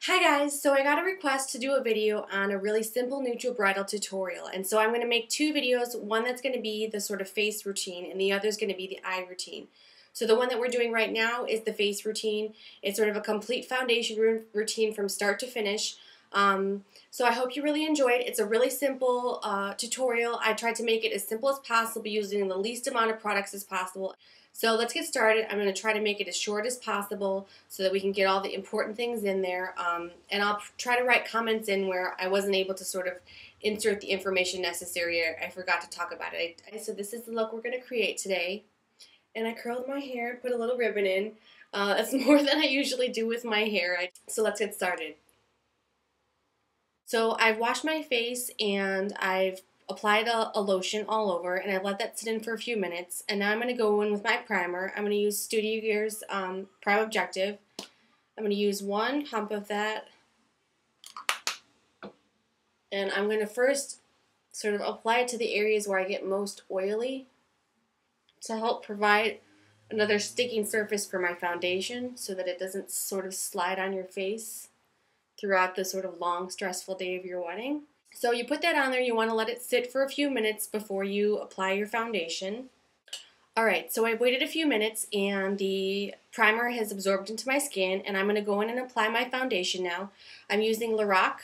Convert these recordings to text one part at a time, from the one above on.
Hi guys, so I got a request to do a video on a really simple neutral bridal tutorial, and so I'm going to make two videos, one that's going to be the sort of face routine and the other is going to be the eye routine. So the one that we're doing right now is the face routine. It's sort of a complete foundation routine from start to finish. So I hope you really enjoyed. It's a really simple tutorial. I tried to make it as simple as possible using the least amount of products as possible. So let's get started. I'm going to try to make it as short as possible so that we can get all the important things in there. And I'll try to write comments in where I wasn't able to sort of insert the information necessary. I forgot to talk about it. So this is the look we're going to create today. And I curled my hair and put a little ribbon in. That's more than I usually do with my hair. So let's get started. So I've washed my face and I've applied a lotion all over, and I've let that sit in for a few minutes. And now I'm going to go in with my primer. I'm going to use Studio Gear's Prime Objective. I'm going to use one pump of that. And I'm going to first sort of apply it to the areas where I get most oily to help provide another sticking surface for my foundation so that it doesn't sort of slide on your face throughout the sort of long, stressful day of your wedding. So you put that on there, you want to let it sit for a few minutes before you apply your foundation. Alright, so I've waited a few minutes and the primer has absorbed into my skin, and I'm going to go in and apply my foundation now. I'm using Lorac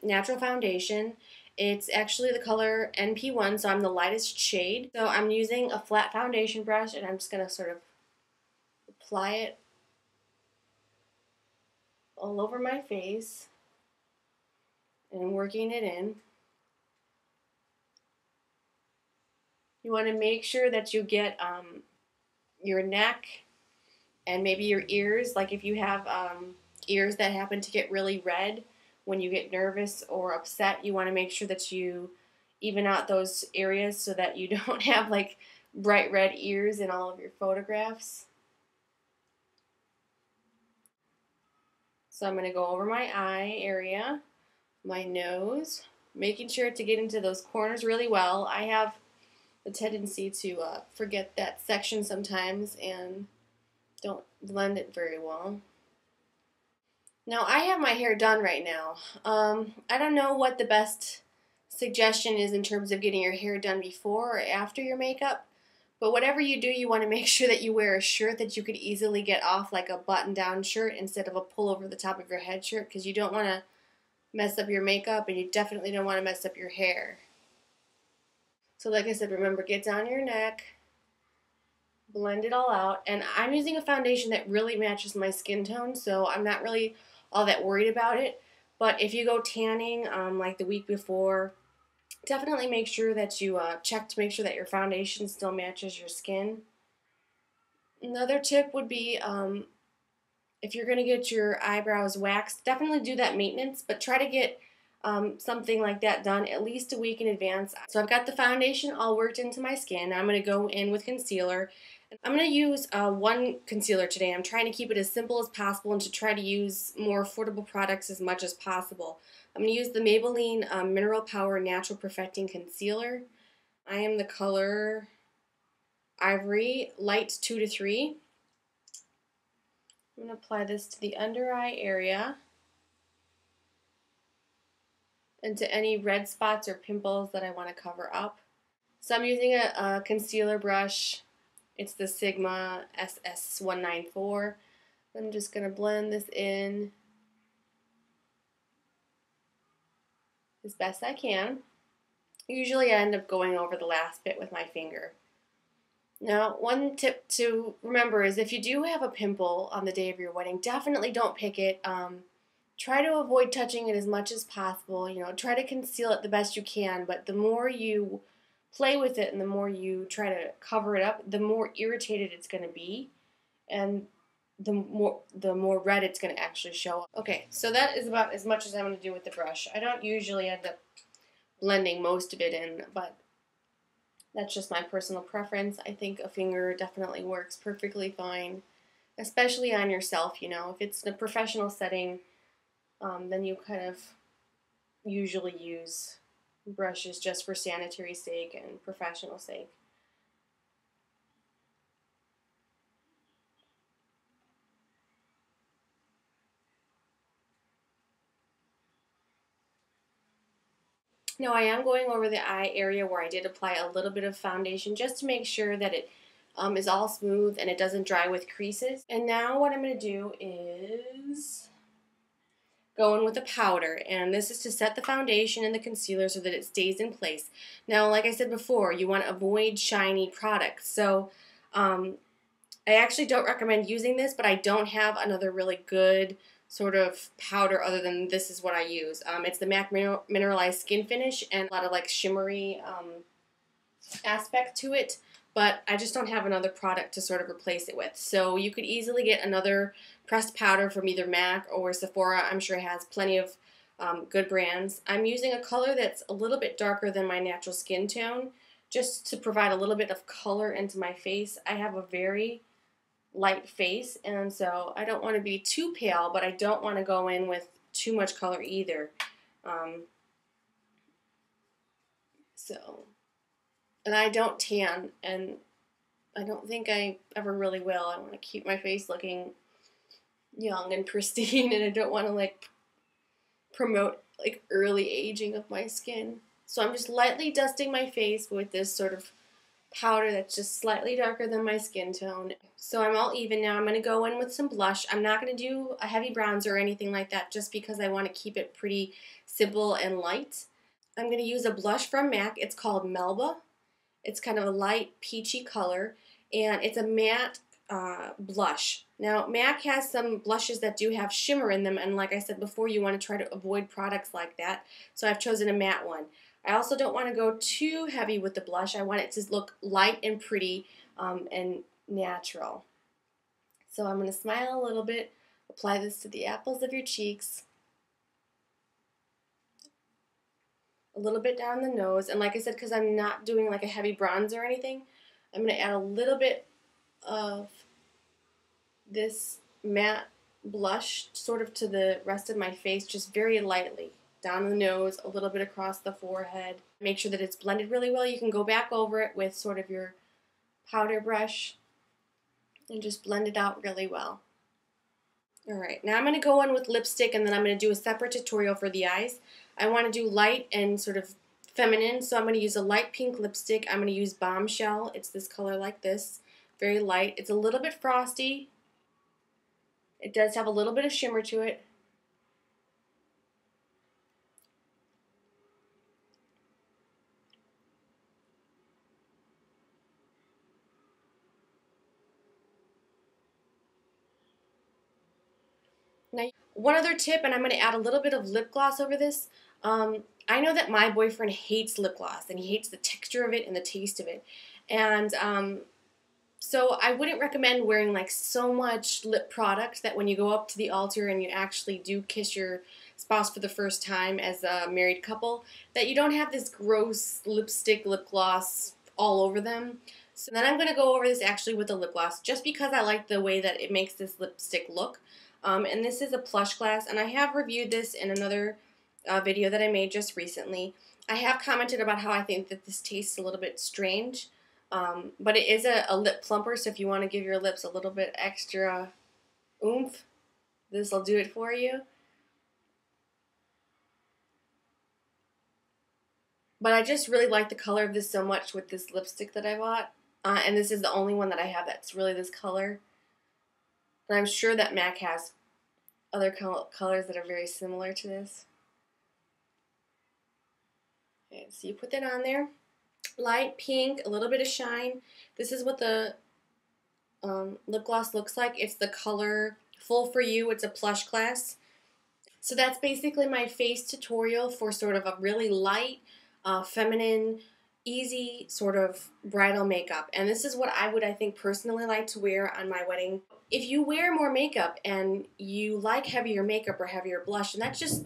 Natural Foundation. It's actually the color NP1, so I'm the lightest shade. So I'm using a flat foundation brush and I'm just going to sort of apply it all over my face and working it in. You want to make sure that you get your neck and maybe your ears. Like if you have ears that happen to get really red when you get nervous or upset, you want to make sure that you even out those areas so that you don't have like bright red ears in all of your photographs. So I'm going to go over my eye area, my nose, making sure to get into those corners really well. I have the tendency to forget that section sometimes and don't blend it very well. Now I have my hair done right now. I don't know what the best suggestion is in terms of getting your hair done before or after your makeup, but whatever you do, you want to make sure that you wear a shirt that you could easily get off, like a button-down shirt instead of a pull over the top of your head shirt, because you don't want to mess up your makeup and you definitely don't want to mess up your hair. So like I said, remember, get down your neck, blend it all out, and I'm using a foundation that really matches my skin tone, so I'm not really all that worried about it. But if you go tanning like the week before, definitely make sure that you check to make sure that your foundation still matches your skin. Another tip would be if you're going to get your eyebrows waxed, definitely do that maintenance, but try to get something like that done at least a week in advance. So I've got the foundation all worked into my skin. I'm going to go in with concealer. I'm going to use one concealer today. I'm trying to keep it as simple as possible and to try to use more affordable products as much as possible. I'm going to use the Maybelline Mineral Power Natural Perfecting Concealer. I am the color Ivory Light 2 to 3. I'm going to apply this to the under eye area and to any red spots or pimples that I want to cover up. So I'm using a concealer brush. It's the Sigma SS194. I'm just going to blend this in as best I can. Usually I end up going over the last bit with my finger. Now, one tip to remember is if you do have a pimple on the day of your wedding, definitely don't pick it. Try to avoid touching it as much as possible. You know, try to conceal it the best you can, but the more you play with it and the more you try to cover it up, the more irritated it's going to be, and the more red it's going to actually show. Okay, so that is about as much as I'm going to do with the brush. I don't usually end up blending most of it in, but that's just my personal preference. I think a finger definitely works perfectly fine, especially on yourself. You know, if it's in a professional setting, then you kind of usually use brushes just for sanitary sake and professional sake. Now I am going over the eye area where I did apply a little bit of foundation just to make sure that it is all smooth and it doesn't dry with creases. And now what I'm going to do is go in with a powder, and this is to set the foundation and the concealer so that it stays in place. Now, like I said before, you want to avoid shiny products. So I actually don't recommend using this, but I don't have another really good sort of powder other than this is what I use. It's the MAC Mineralize Skinfinish, and a lot of like shimmery aspect to it, but I just don't have another product to sort of replace it with. So you could easily get another pressed powder from either MAC or Sephora. I'm sure it has plenty of good brands. I'm using a color that's a little bit darker than my natural skin tone just to provide a little bit of color into my face. I have a very light face, and so I don't want to be too pale, but I don't want to go in with too much color either. And I don't tan, and I don't think I ever really will. I want to keep my face looking young and pristine, and I don't want to like promote like early aging of my skin. So I'm just lightly dusting my face with this sort of powder that's just slightly darker than my skin tone. So I'm all even now. I'm going to go in with some blush. I'm not going to do a heavy bronzer or anything like that just because I want to keep it pretty simple and light. I'm going to use a blush from MAC. It's called Melba. It's kind of a light peachy color, and it's a matte blush. Now, MAC has some blushes that do have shimmer in them, and like I said before, you want to try to avoid products like that, so I've chosen a matte one. I also don't want to go too heavy with the blush. I want it to look light and pretty and natural. So I'm going to smile a little bit, apply this to the apples of your cheeks, a little bit down the nose, and like I said, because I'm not doing like a heavy bronzer or anything, I'm going to add a little bit of this matte blush sort of to the rest of my face, just very lightly. Down the nose, a little bit across the forehead. Make sure that it's blended really well. You can go back over it with sort of your powder brush and just blend it out really well. Alright, now I'm going to go in with lipstick, and then I'm going to do a separate tutorial for the eyes. I want to do light and sort of feminine, so I'm going to use a light pink lipstick. I'm going to use Bombshell. It's this color like this, very light. It's a little bit frosty. It does have a little bit of shimmer to it. Now, one other tip, and I'm going to add a little bit of lip gloss over this. I know that my boyfriend hates lip gloss, and he hates the texture of it and the taste of it. And so I wouldn't recommend wearing like so much lip product that when you go up to the altar and you actually do kiss your spouse for the first time as a married couple, that you don't have this gross lipstick, lip gloss all over them. So then I'm going to go over this actually with a lip gloss just because I like the way that it makes this lipstick look. And this is a Plushglass, and I have reviewed this in another video that I made just recently. I have commented about how I think that this tastes a little bit strange, but it is a lip plumper, so if you want to give your lips a little bit extra oomph, this will do it for you. But I just really like the color of this so much with this lipstick that I bought, and this is the only one that I have that's really this color. And I'm sure that MAC has other colors that are very similar to this. Okay, so you put that on there. Light pink, a little bit of shine. This is what the lip gloss looks like. It's the color Full for You. It's a Plushglass. So that's basically my face tutorial for sort of a really light, feminine, easy sort of bridal makeup. And this is what I think personally like to wear on my wedding. If you wear more makeup and you like heavier makeup or heavier blush, and that's just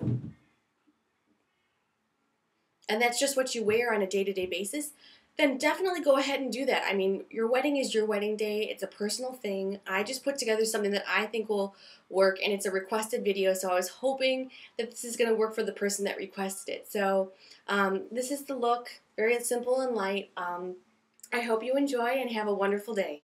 what you wear on a day-to-day basis, then definitely go ahead and do that. I mean, your wedding is your wedding day. It's a personal thing. I just put together something that I think will work, and it's a requested video, so I was hoping that this is going to work for the person that requested it. So this is the look, very simple and light. I hope you enjoy and have a wonderful day.